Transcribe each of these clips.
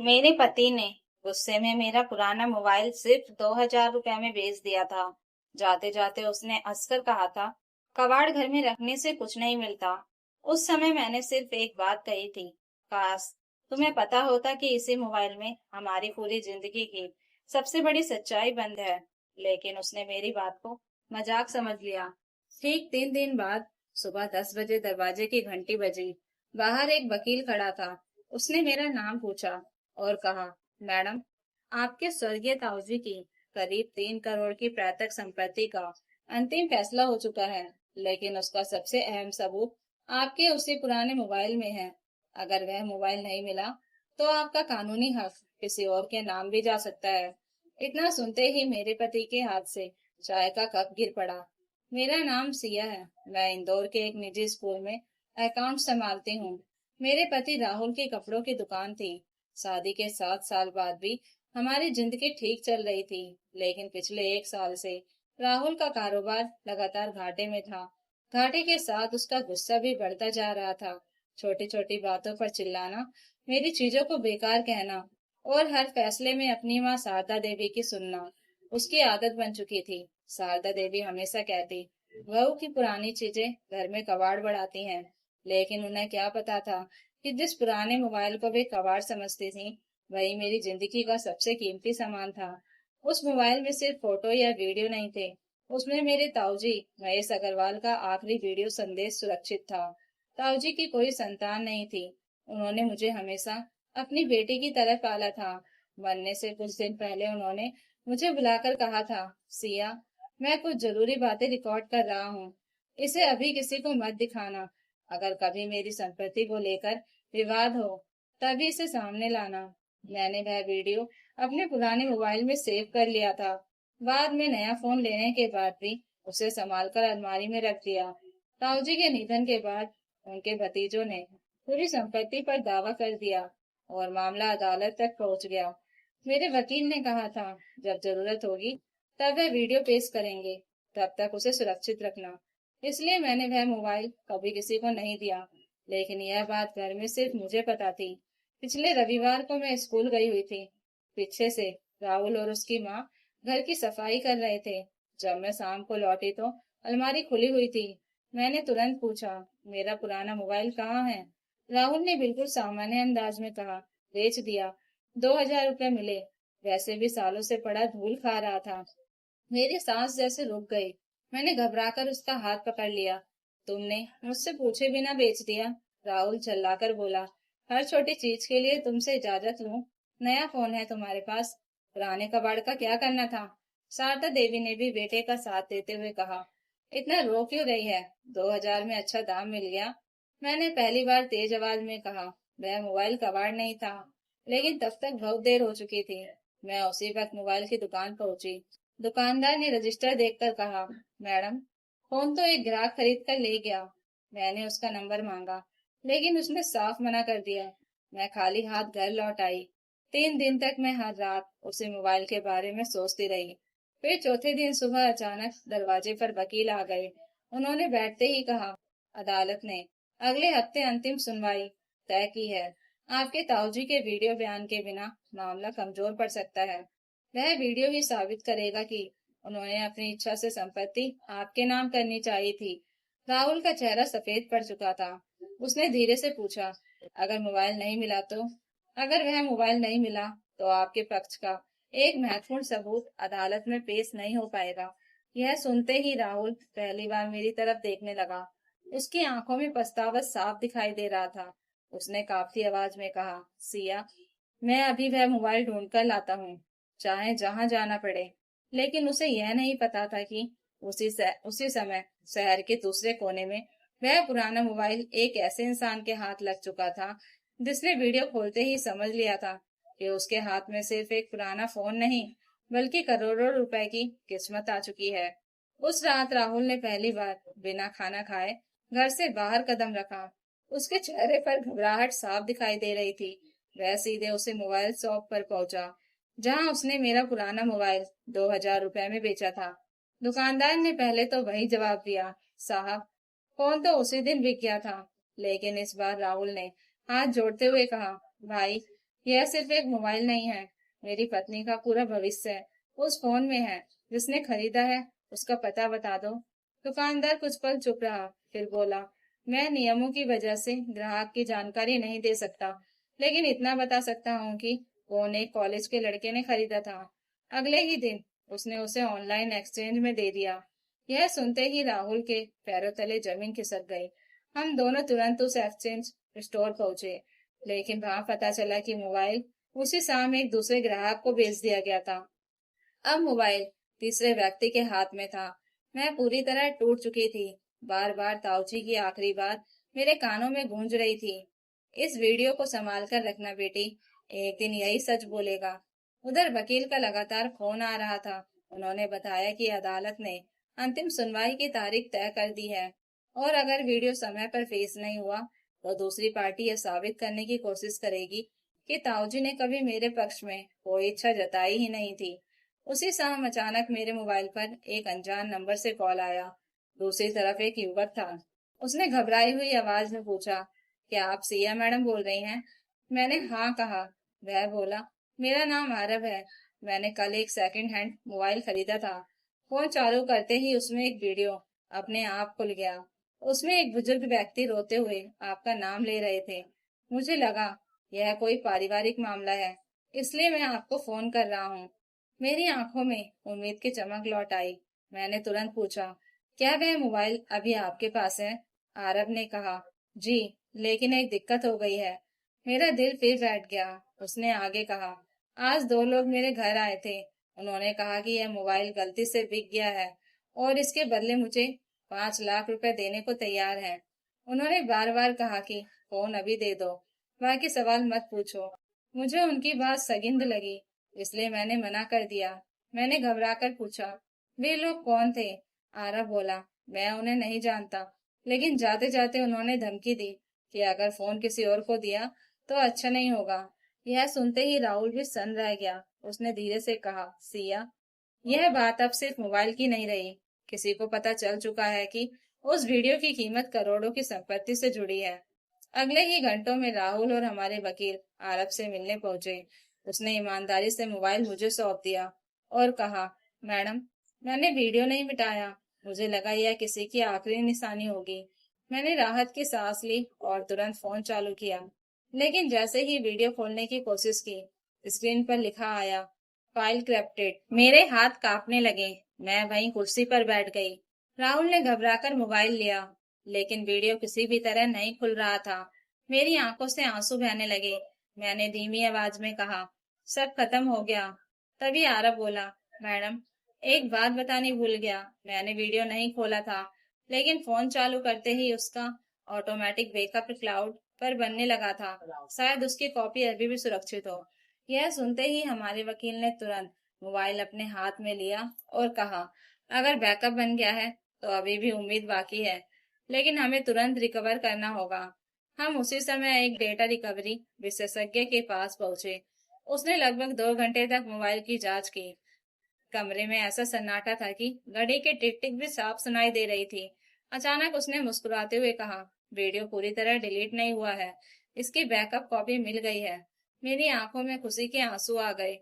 मेरे पति ने गुस्से में मेरा पुराना मोबाइल सिर्फ 2,000 रुपए में बेच दिया था। जाते जाते उसने हंसकर कहा था, कबाड़ घर में रखने से कुछ नहीं मिलता। उस समय मैंने सिर्फ एक बात कही थी, काश तुम्हें पता होता कि इसी मोबाइल में हमारी पूरी जिंदगी की सबसे बड़ी सच्चाई बंद है। लेकिन उसने मेरी बात को मजाक समझ लिया। ठीक 3 दिन बाद सुबह 10 बजे दरवाजे की घंटी बजी। बाहर एक वकील खड़ा था। उसने मेरा नाम पूछा और कहा, मैडम, आपके स्वर्गीय ताऊजी की करीब 3 करोड़ की पैतृक संपत्ति का अंतिम फैसला हो चुका है, लेकिन उसका सबसे अहम सबूत आपके उसी पुराने मोबाइल में है। अगर वह मोबाइल नहीं मिला, तो आपका कानूनी हक किसी और के नाम भी जा सकता है। इतना सुनते ही मेरे पति के हाथ से चाय का कप गिर पड़ा। मेरा नाम सिया है। मैं इंदौर के एक निजी स्कूल में अकाउंट संभालती हूँ। मेरे पति राहुल की कपड़ों की दुकान थी। शादी के 7 साल बाद भी हमारी जिंदगी ठीक चल रही थी, लेकिन पिछले 1 साल से राहुल का कारोबार लगातार घाटे में था। घाटे के साथ उसका गुस्सा भी बढ़ता जा रहा था। छोटी छोटी बातों पर चिल्लाना, मेरी चीजों को बेकार कहना और हर फैसले में अपनी माँ शारदा देवी की सुनना उसकी आदत बन चुकी थी। शारदा देवी हमेशा कहती, बहू की पुरानी चीजें घर में कबाड़ बढ़ाती हैं। लेकिन उन्हें क्या पता था कि जिस पुराने मोबाइल को वे कबाड़ समझती थी, वही मेरी जिंदगी का सबसे कीमती सामान था। उस मोबाइल में सिर्फ फोटो या वीडियो नहीं थे, उसमें मेरे ताऊजी महेश अग्रवाल का आखिरी वीडियो संदेश सुरक्षित था। ताऊजी की कोई संतान नहीं थी। उन्होंने मुझे हमेशा अपनी बेटी की तरह पाला था। मरने से कुछ दिन पहले उन्होंने मुझे बुलाकर कहा था, सिया, मैं कुछ जरूरी बातें रिकॉर्ड कर रहा हूँ, इसे अभी किसी को मत दिखाना। अगर कभी मेरी संपत्ति को लेकर विवाद हो, तभी इसे सामने लाना। मैंने वह वीडियो अपने पुराने मोबाइल में सेव कर लिया था। बाद में नया फोन लेने के बाद भी उसे संभाल कर अलमारी में रख दिया। ताऊजी के निधन के बाद उनके भतीजों ने पूरी संपत्ति पर दावा कर दिया और मामला अदालत तक पहुंच गया। मेरे वकील ने कहा था, जब जरूरत होगी तब वह वीडियो पेश करेंगे, तब तक उसे सुरक्षित रखना। इसलिए मैंने वह मोबाइल कभी किसी को नहीं दिया। लेकिन यह बात घर में सिर्फ मुझे पता थी। पिछले रविवार को मैं स्कूल गई हुई थी। पीछे से राहुल और उसकी माँ घर की सफाई कर रहे थे। जब मैं शाम को लौटी तो अलमारी खुली हुई थी। मैंने तुरंत पूछा, मेरा पुराना मोबाइल कहाँ है? राहुल ने बिल्कुल सामान्य अंदाज में कहा, बेच दिया। 2,000 रुपये मिले। वैसे भी सालों से पड़ा धूल खा रहा था। मेरी सांस जैसे रुक गई। मैंने घबराकर उसका हाथ पकड़ लिया। तुमने मुझसे पूछे बिना बेच दिया? राहुल चिल्लाकर बोला। हर छोटी चीज के लिए तुमसे इजाजत लूं? नया फोन है तुम्हारे पास, पुराने कबाड़ का क्या करना था? शारदा देवी ने भी बेटे का साथ देते हुए कहा। इतना रो क्यों रही है? 2,000 में अच्छा दाम मिल गया। मैंने पहली बार तेज आवाज में कहा। वह मोबाइल कबाड़ नहीं था, लेकिन तब तक बहुत देर हो चुकी थी। मैं उसी वक्त मोबाइल की दुकान पहुंची। दुकानदार ने रजिस्टर देखकर कहा, मैडम, फोन तो एक ग्राहक खरीद कर ले गया। मैंने उसका नंबर मांगा, लेकिन उसने साफ मना कर दिया। मैं खाली हाथ घर लौट आई। 3 दिन तक मैं हर रात उसी मोबाइल के बारे में सोचती रही। फिर चौथे दिन सुबह अचानक दरवाजे पर वकील आ गए। उन्होंने बैठते ही कहा, अदालत ने अगले हफ्ते अंतिम सुनवाई तय की है। आपके ताऊजी के वीडियो बयान के बिना मामला कमजोर पड़ सकता है। वह वीडियो ही साबित करेगा कि उन्होंने अपनी इच्छा से संपत्ति आपके नाम करनी चाहिए थी। राहुल का चेहरा सफेद पड़ चुका था। उसने धीरे से पूछा, अगर मोबाइल नहीं मिला तो? अगर वह मोबाइल नहीं मिला, तो आपके पक्ष का एक महत्वपूर्ण सबूत अदालत में पेश नहीं हो पाएगा। यह सुनते ही राहुल पहली बार मेरी तरफ देखने लगा। उसकी आंखों में पछतावा साफ दिखाई दे रहा था। उसने काफी आवाज में कहा, सिया, मैं अभी वह मोबाइल ढूंढ कर लाता हूँ, चाहे जहां जाना पड़े। लेकिन उसे यह नहीं पता था कि उसी समय शहर के दूसरे कोने में वह पुराना मोबाइल एक ऐसे इंसान के हाथ लग चुका था, जिसने वीडियो खोलते ही समझ लिया था कि उसके हाथ में सिर्फ एक पुराना फोन नहीं, बल्कि करोड़ों रुपए की किस्मत आ चुकी है। उस रात राहुल ने पहली बार बिना खाना खाए घर से बाहर कदम रखा। उसके चेहरे पर घबराहट साफ दिखाई दे रही थी। वह सीधे उसे मोबाइल शॉप पर पहुंचा, जहां उसने मेरा पुराना मोबाइल 2,000 रुपए में बेचा था। दुकानदार ने पहले तो वही जवाब दिया, साहब, फोन तो उसी दिन बिक गया था। लेकिन इस बार राहुल ने हाथ जोड़ते हुए कहा, भाई, यह सिर्फ एक मोबाइल नहीं है, मेरी पत्नी का पूरा भविष्य उस फोन में है। जिसने खरीदा है उसका पता बता दो। दुकानदार कुछ पल चुप रहा, फिर बोला, मैं नियमों की वजह से ग्राहक की जानकारी नहीं दे सकता, लेकिन इतना बता सकता हूँ कि फोन एक कॉलेज के लड़के ने खरीदा था। अगले ही दिन उसने उसे ऑनलाइन एक्सचेंज में दे दिया। यह सुनते ही राहुल के पैरों तले जमीन खिसक गई। हम दोनों तुरंत उस एक्सचेंज स्टोर पहुंचे, लेकिन वहां पता चला कि मोबाइल उसी शाम एक दूसरे ग्राहक को बेच दिया गया था। अब मोबाइल तीसरे व्यक्ति के हाथ में था। मैं पूरी तरह टूट चुकी थी। बार बार ताऊजी की आखिरी बात मेरे कानों में गूंज रही थी, इस वीडियो को संभाल कर रखना बेटी, एक दिन यही सच बोलेगा। उधर वकील का लगातार फोन आ रहा था। उन्होंने बताया कि अदालत ने अंतिम सुनवाई की तारीख तय कर दी है, और अगर वीडियो समय पर पेश नहीं हुआ तो दूसरी पार्टी यह साबित करने की कोशिश करेगी कि ताऊजी ने कभी मेरे पक्ष में कोई इच्छा जताई ही नहीं थी। उसी शाम अचानक मेरे मोबाइल पर एक अनजान नंबर से कॉल आया। दूसरी तरफ एक युवक था। उसने घबराई हुई आवाज में पूछा, क्या आप सिया मैडम बोल रही हैं? मैंने हाँ कहा। वह बोला, मेरा नाम आरव है। मैंने कल एक सेकंड हैंड मोबाइल खरीदा था। फोन चालू करते ही उसमें एक वीडियो अपने आप खुल गया। उसमें एक बुजुर्ग व्यक्ति रोते हुए आपका नाम ले रहे थे। मुझे लगा यह कोई पारिवारिक मामला है, इसलिए मैं आपको फोन कर रहा हूँ। मेरी आंखों में उम्मीद की चमक लौट आई। मैंने तुरंत पूछा, क्या वह मोबाइल अभी आपके पास है? आरव ने कहा, जी, लेकिन एक दिक्कत हो गई है। मेरा दिल फिर बैठ गया। उसने आगे कहा, आज दो लोग मेरे घर आए थे। उन्होंने कहा कि यह मोबाइल गलती से बिक गया है और इसके बदले मुझे 5 लाख रुपए देने को तैयार हैं। उन्होंने बार बार कहा कि फोन अभी दे दो, बाकी सवाल मत पूछो। मुझे उनकी बात सगिंध लगी, इसलिए मैंने मना कर दिया। मैंने घबरा कर पूछा, वे लोग कौन थे? आरव बोला, मैं उन्हें नहीं जानता, लेकिन जाते जाते उन्होंने धमकी दी कि अगर फोन किसी और को दिया तो अच्छा नहीं होगा। यह सुनते ही राहुल भी सन्न रह गया। उसने धीरे से कहा, सिया, यह बात अब सिर्फ मोबाइल की नहीं रही। किसी को पता चल चुका है कि उस वीडियो की कीमत करोड़ों की संपत्ति से जुड़ी है। अगले ही घंटों में राहुल और हमारे वकील आरब से मिलने पहुंचे। उसने ईमानदारी से मोबाइल मुझे सौंप दिया और कहा, मैडम, मैंने वीडियो नहीं मिटाया। मुझे लगा यह किसी की आखिरी निशानी होगी। मैंने राहत की सांस ली और तुरंत फोन चालू किया। लेकिन जैसे ही वीडियो खोलने की कोशिश की, स्क्रीन पर लिखा आया, फाइल करप्टेड। मेरे हाथ कांपने लगे। मैं वहीं कुर्सी पर बैठ गई। राहुल ने घबराकर मोबाइल लिया, लेकिन वीडियो किसी भी तरह नहीं खुल रहा था। मेरी आंखों से आंसू बहने लगे। मैंने धीमी आवाज में कहा, सब खत्म हो गया। तभी आरव बोला, मैडम, एक बात बतानी भूल गया। मैंने वीडियो नहीं खोला था, लेकिन फोन चालू करते ही उसका ऑटोमेटिक बैकअप क्लाउड पर बनने लगा था। शायद उसकी कॉपी अभी भी सुरक्षित हो। यह सुनते ही हमारे वकील ने तुरंत मोबाइल अपने हाथ में लिया और कहा, अगर बैकअप बन गया है तो अभी भी उम्मीद बाकी है, लेकिन हमें तुरंत रिकवर करना होगा। हम उसी समय एक डेटा रिकवरी विशेषज्ञ के पास पहुंचे। उसने लगभग 2 घंटे तक मोबाइल की जांच की। कमरे में ऐसा सन्नाटा था कि घड़ी की टिक टिक भी साफ सुनाई दे रही थी। अचानक उसने मुस्कुराते हुए कहा, वीडियो पूरी तरह डिलीट नहीं हुआ है, इसकी बैकअप कॉपी मिल गई है। मेरी आंखों में खुशी के आंसू आ गए।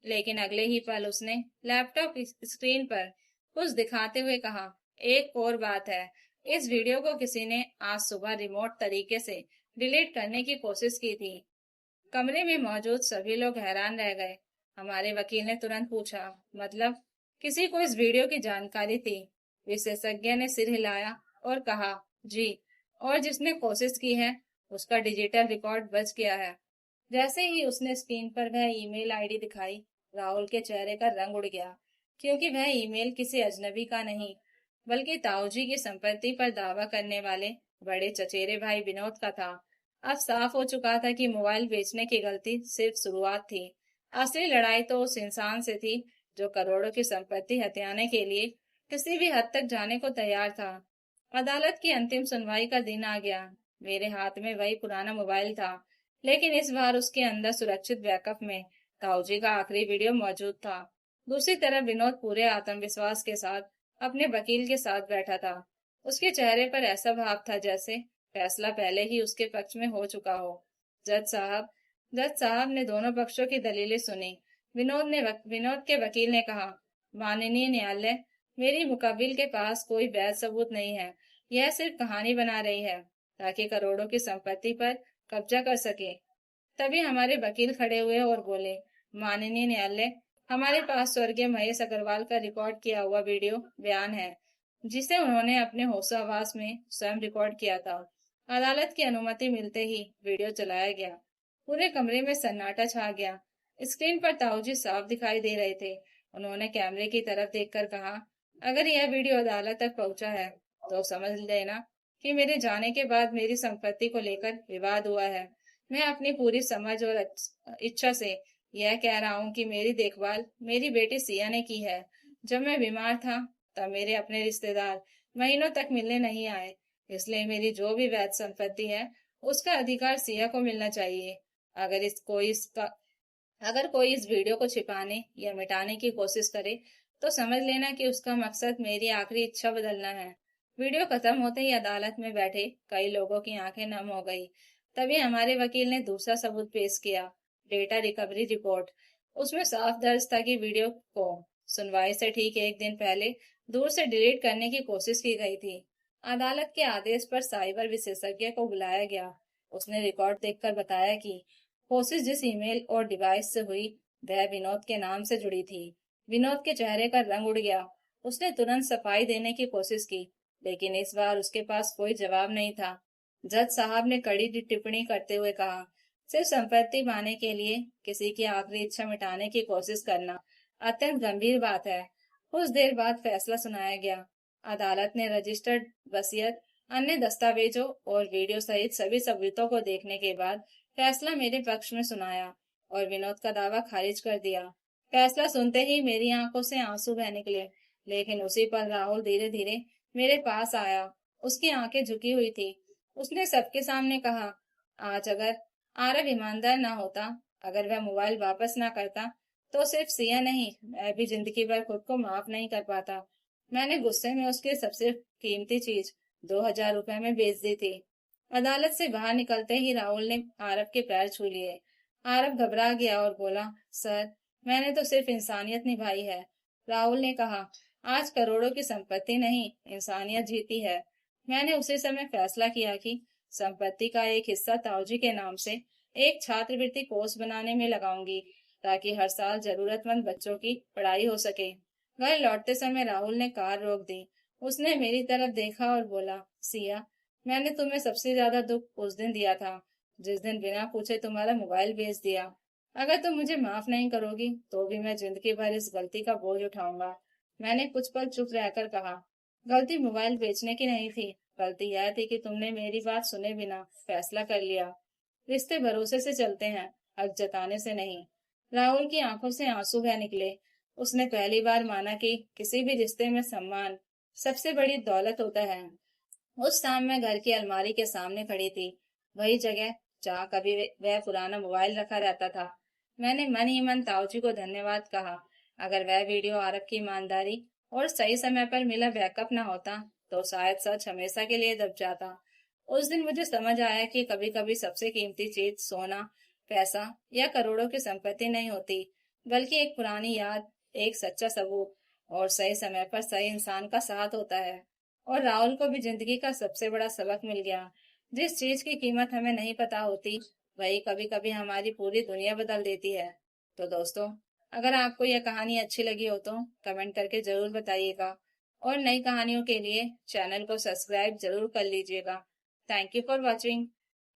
लेकिन अगले ही पल उसने लैपटॉप स्क्रीन पर कुछ दिखाते हुए कहा, एक और बात है, इस वीडियो को किसी ने आज सुबह रिमोट तरीके से डिलीट करने की कोशिश की थी। कमरे में मौजूद सभी लोग हैरान रह गए। हमारे वकील ने तुरंत पूछा, मतलब किसी को इस वीडियो की जानकारी थी? विशेषज्ञ ने सिर हिलाया और कहा, जी, और जिसने कोशिश की है उसका डिजिटल रिकॉर्ड बच गया है। जैसे ही उसने स्क्रीन पर वह ईमेल आईडी दिखाई, राहुल के चेहरे का रंग उड़ गया, क्योंकि वह ईमेल किसी अजनबी का नहीं, बल्कि ताऊजी की संपत्ति पर दावा करने वाले बड़े चचेरे भाई विनोद का था। अब साफ हो चुका था कि मोबाइल बेचने की गलती सिर्फ शुरुआत थी। असली लड़ाई तो उस इंसान से थी जो करोड़ों की संपत्ति हथियाने के लिए किसी भी हद तक जाने को तैयार था। अदालत की अंतिम सुनवाई का दिन आ गया। मेरे हाथ में वही पुराना मोबाइल था, लेकिन इस बार उसके अंदर सुरक्षित बैकअप में ताऊजी का आखिरी वीडियो मौजूद था। दूसरी तरफ विनोद पूरे आत्मविश्वास के साथ अपने वकील के साथ बैठा था। उसके चेहरे पर ऐसा भाव था जैसे फैसला पहले ही उसके पक्ष में हो चुका हो। जज साहब, जज साहब ने दोनों पक्षों की दलीलें सुनी। विनोद के वकील ने कहा, माननीय न्यायालय, मेरी मुकब्बिल के पास कोई वैध सबूत नहीं है। यह सिर्फ कहानी बना रही है ताकि करोड़ों की संपत्ति पर कब्जा कर सके। तभी हमारे वकील खड़े हुए और बोले, माननीय न्यायालय, हमारे पास स्वर्गीय महेश अग्रवाल का रिकॉर्ड किया हुआ वीडियो बयान है, जिसे उन्होंने अपने होशो आवाज में स्वयं रिकॉर्ड किया था। अदालत की अनुमति मिलते ही वीडियो चलाया गया। पूरे कमरे में सन्नाटा छा गया। स्क्रीन पर ताऊजी साफ दिखाई दे रहे थे। उन्होंने कैमरे की तरफ देखकर कहा, अगर यह वीडियो अदालत तक पहुंचा है तो समझ लेना कि मेरे जाने के बाद मेरी संपत्ति को लेकर विवाद हुआ है। मैं अपनी पूरी समझ और इच्छा से यह कह रहा हूँ कि मेरी देखभाल मेरी बेटी सिया ने की है। जब मैं बीमार था तब मेरे अपने रिश्तेदार महीनों तक मिलने नहीं आए, इसलिए मेरी जो भी वैध संपत्ति है उसका अधिकार सिया को मिलना चाहिए। अगर कोई इस वीडियो को छिपाने या मिटाने की कोशिश करे तो समझ लेना कि उसका मकसद मेरी आखिरी इच्छा बदलना है। वीडियो खत्म होते ही अदालत में बैठे कई लोगों की आंखें नम हो गई। तभी हमारे वकील ने दूसरा सबूत पेश किया, डेटा रिकवरी रिपोर्ट। उसमें साफ दर्ज था कि वीडियो को सुनवाई से ठीक एक दिन पहले दूर से डिलीट करने की कोशिश की गई थी। अदालत के आदेश पर साइबर विशेषज्ञ को बुलाया गया। उसने रिकॉर्ड देखकर बताया कि कोशिश जिस ईमेल और डिवाइस से हुई वह विनोद के नाम से जुड़ी थी। विनोद के चेहरे का रंग उड़ गया। उसने तुरंत सफाई देने की कोशिश की, लेकिन इस बार उसके पास कोई जवाब नहीं था। जज साहब ने कड़ी टिप्पणी करते हुए कहा, सिर्फ संपत्ति पाने के लिए किसी की आखिरी इच्छा मिटाने की कोशिश करना अत्यंत गंभीर बात है। कुछ देर बाद फैसला सुनाया गया। अदालत ने रजिस्टर्ड वसीयत, अन्य दस्तावेजों और वीडियो सहित सभी सबूतों को देखने के बाद फैसला मेरे पक्ष में सुनाया और विनोद का दावा खारिज कर दिया। फैसला सुनते ही मेरी आंखों से आंसू बह निकले, लेकिन उसी पर राहुल धीरे धीरे मेरे पास आया। उसकी आंखें झुकी हुई थी। उसने सबके सामने कहा, आज अगर आरव ईमानदार ना होता, अगर वह मोबाइल वापस ना करता, तो सिर्फ सिया नहीं, मैं भी जिंदगी भर खुद को माफ नहीं कर पाता। मैंने गुस्से में उसकी सबसे कीमती चीज 2000 रुपए में बेच दी थी। अदालत से बाहर निकलते ही राहुल ने आरव के पैर छू लिए। आरव घबरा गया और बोला, सर, मैंने तो सिर्फ इंसानियत निभाई है। राहुल ने कहा, आज करोड़ों की संपत्ति नहीं, इंसानियत जीती है। मैंने उसी समय फैसला किया कि संपत्ति का एक हिस्सा ताऊजी के नाम से एक छात्रवृत्ति कोर्स बनाने में लगाऊंगी, ताकि हर साल जरूरतमंद बच्चों की पढ़ाई हो सके। घर लौटते समय राहुल ने कार रोक दी। उसने मेरी तरफ देखा और बोला, सिया, मैंने तुम्हें सबसे ज्यादा दुख उस दिन दिया था, जिस दिन बिना पूछे तुम्हारा मोबाइल बेच दिया। अगर तुम मुझे माफ नहीं करोगी तो भी मैं जिंदगी भर इस गलती का बोझ उठाऊंगा। मैंने कुछ पल चुप रहकर कहा, गलती मोबाइल बेचने की नहीं थी, गलती यह थी कि तुमने मेरी बात सुने बिना फैसला कर लिया। रिश्ते भरोसे से चलते हैं, हक जताने से नहीं। राहुल की आंखों से आंसू बह निकले। उसने पहली बार माना कि किसी भी रिश्ते में सम्मान सबसे बड़ी दौलत होता है। उस शाम मैं घर की अलमारी के सामने खड़ी थी, वही जगह जहाँ कभी वह पुराना मोबाइल रखा रहता था। मैंने मन ही मन ताऊजी को धन्यवाद कहा। अगर वह वीडियो आरब की ईमानदारी और सही समय पर मिला बैकअप न होता तो शायद सच हमेशा के लिए दब जाता। उस दिन मुझे समझ आया कि कभी कभी सबसे कीमती चीज सोना, पैसा या करोड़ों की संपत्ति नहीं होती, बल्कि एक पुरानी याद, एक सच्चा सबूत और सही समय पर सही इंसान का साथ होता है। और राहुल को भी जिंदगी का सबसे बड़ा सबक मिल गया। जिस चीज की कीमत हमें नहीं पता होती, वही कभी कभी हमारी पूरी दुनिया बदल देती है। तो दोस्तों, अगर आपको यह कहानी अच्छी लगी हो तो कमेंट करके जरूर बताइएगा और नई कहानियों के लिए चैनल को सब्सक्राइब जरूर कर लीजिएगा। Thank you for watching.